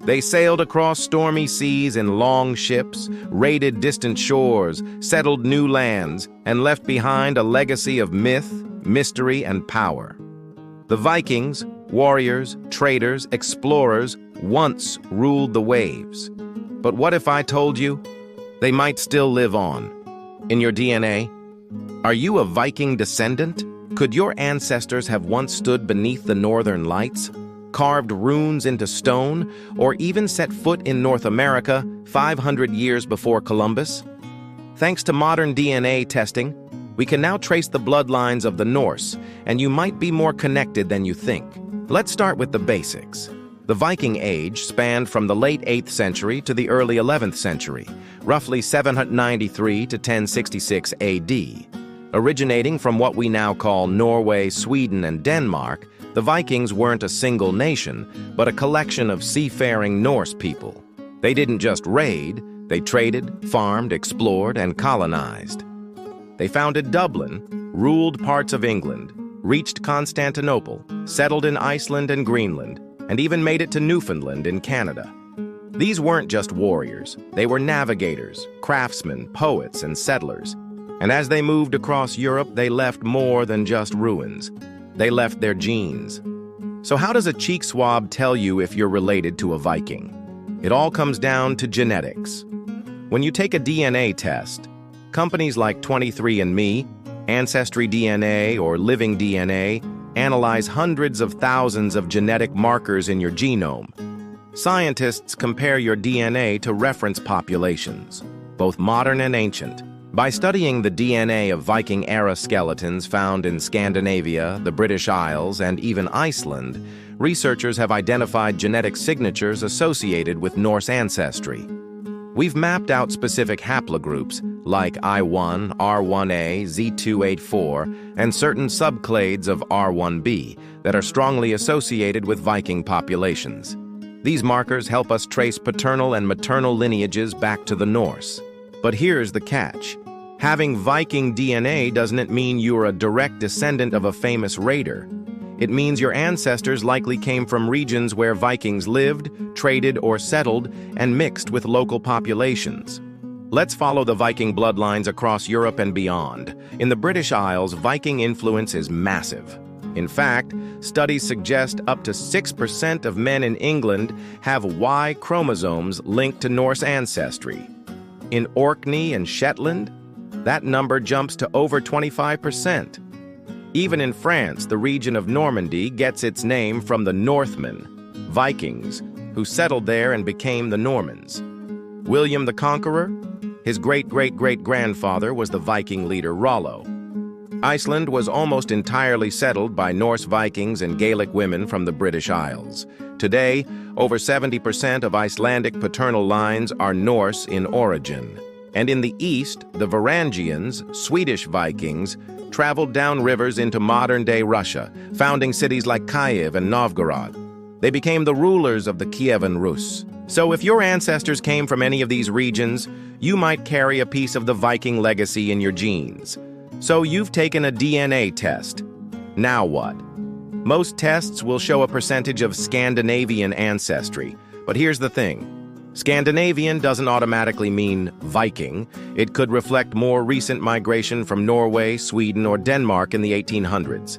They sailed across stormy seas in long ships, raided distant shores, settled new lands, and left behind a legacy of myth, mystery, and power. The Vikings, warriors, traders, explorers, once ruled the waves. But what if I told you they might still live on in your DNA? Are you a Viking descendant? Could your ancestors have once stood beneath the northern lights, carved runes into stone, or even set foot in North America 500 years before Columbus? Thanks to modern DNA testing, we can now trace the bloodlines of the Norse, and you might be more connected than you think. Let's start with the basics. The Viking Age spanned from the late 8th century to the early 11th century, roughly 793 to 1066 AD. Originating from what we now call Norway, Sweden, and Denmark, the Vikings weren't a single nation, but a collection of seafaring Norse people. They didn't just raid, they traded, farmed, explored, and colonized. They founded Dublin, ruled parts of England, reached Constantinople, settled in Iceland and Greenland, and even made it to Newfoundland in Canada. These weren't just warriors, they were navigators, craftsmen, poets, and settlers. And as they moved across Europe, they left more than just ruins. They left their genes. So how does a cheek swab tell you if you're related to a Viking? It all comes down to genetics. When you take a DNA test, companies like 23andMe, AncestryDNA, or Living DNA analyze hundreds of thousands of genetic markers in your genome. Scientists compare your DNA to reference populations, both modern and ancient. By studying the DNA of Viking-era skeletons found in Scandinavia, the British Isles, and even Iceland, researchers have identified genetic signatures associated with Norse ancestry. We've mapped out specific haplogroups like I1, R1a, Z284, and certain subclades of R1b that are strongly associated with Viking populations. These markers help us trace paternal and maternal lineages back to the Norse. But here's the catch. Having Viking DNA doesn't mean you're a direct descendant of a famous raider. It means your ancestors likely came from regions where Vikings lived, traded, or settled, and mixed with local populations. Let's follow the Viking bloodlines across Europe and beyond. In the British Isles, Viking influence is massive. In fact, studies suggest up to 6% of men in England have Y chromosomes linked to Norse ancestry. In Orkney and Shetland, that number jumps to over 25%. Even in France, the region of Normandy gets its name from the Northmen, Vikings, who settled there and became the Normans. William the Conqueror? His great-great-great-grandfather was the Viking leader Rollo. Iceland was almost entirely settled by Norse Vikings and Gaelic women from the British Isles. Today, over 70% of Icelandic paternal lines are Norse in origin. And in the east, the Varangians, Swedish Vikings, traveled down rivers into modern-day Russia, founding cities like Kyiv and Novgorod. They became the rulers of the Kievan Rus. So if your ancestors came from any of these regions, you might carry a piece of the Viking legacy in your genes. So you've taken a DNA test. Now what? Most tests will show a percentage of Scandinavian ancestry, but here's the thing. Scandinavian doesn't automatically mean Viking. It could reflect more recent migration from Norway, Sweden, or Denmark in the 1800s.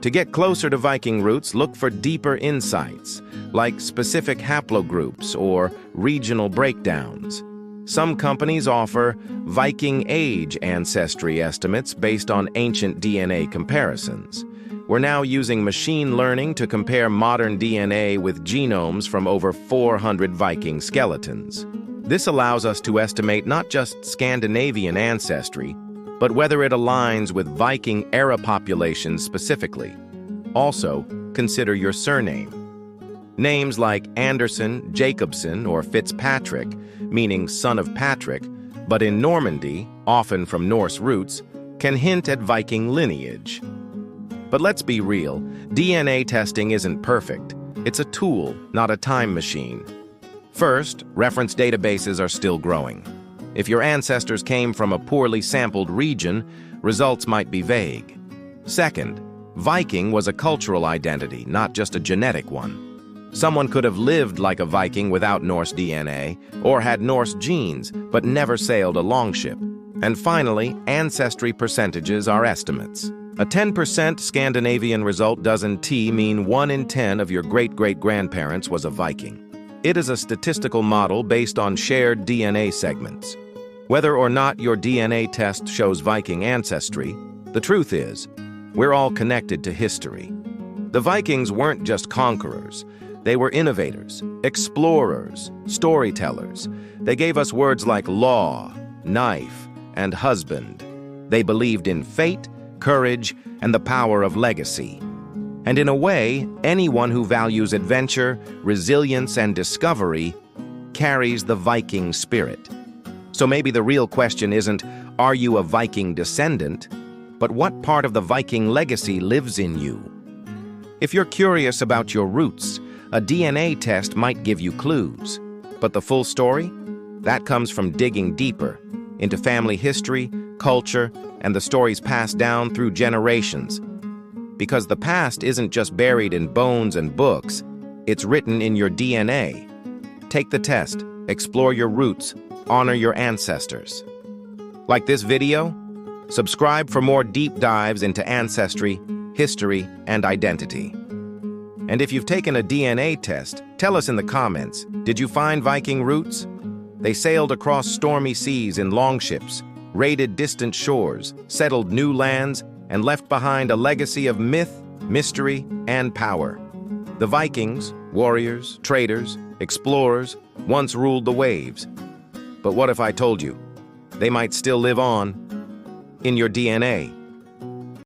To get closer to Viking roots, look for deeper insights, like specific haplogroups or regional breakdowns. Some companies offer Viking age ancestry estimates based on ancient DNA comparisons. We're now using machine learning to compare modern DNA with genomes from over 400 Viking skeletons. This allows us to estimate not just Scandinavian ancestry, but whether it aligns with Viking-era populations specifically. Also, consider your surname. Names like Anderson, Jacobson, or Fitzpatrick, meaning son of Patrick, but in Normandy, often from Norse roots, can hint at Viking lineage. But let's be real, DNA testing isn't perfect. It's a tool, not a time machine. First, reference databases are still growing. If your ancestors came from a poorly sampled region, results might be vague. Second, Viking was a cultural identity, not just a genetic one. Someone could have lived like a Viking without Norse DNA, or had Norse genes, but never sailed a longship. And finally, ancestry percentages are estimates. A 10% Scandinavian result doesn't mean 1 in 10 of your great-great-grandparents was a Viking. It is a statistical model based on shared DNA segments. Whether or not your DNA test shows Viking ancestry, the truth is, we're all connected to history. The Vikings weren't just conquerors. They were innovators, explorers, storytellers. They gave us words like law, knife, and husband. They believed in fate, courage, and the power of legacy. And in a way, anyone who values adventure, resilience, and discovery carries the Viking spirit. So maybe the real question isn't, are you a Viking descendant? But what part of the Viking legacy lives in you? If you're curious about your roots, a DNA test might give you clues. But the full story? That comes from digging deeper into family history, culture, and the stories passed down through generations. Because the past isn't just buried in bones and books, it's written in your DNA. Take the test, explore your roots, honor your ancestors. Like this video? Subscribe for more deep dives into ancestry, history, and identity. And if you've taken a DNA test, tell us in the comments, did you find Viking roots? They sailed across stormy seas in longships, raided distant shores, settled new lands, and left behind a legacy of myth, mystery, and power. The Vikings, warriors, traders, explorers, once ruled the waves. But what if I told you? They might still live on in your DNA.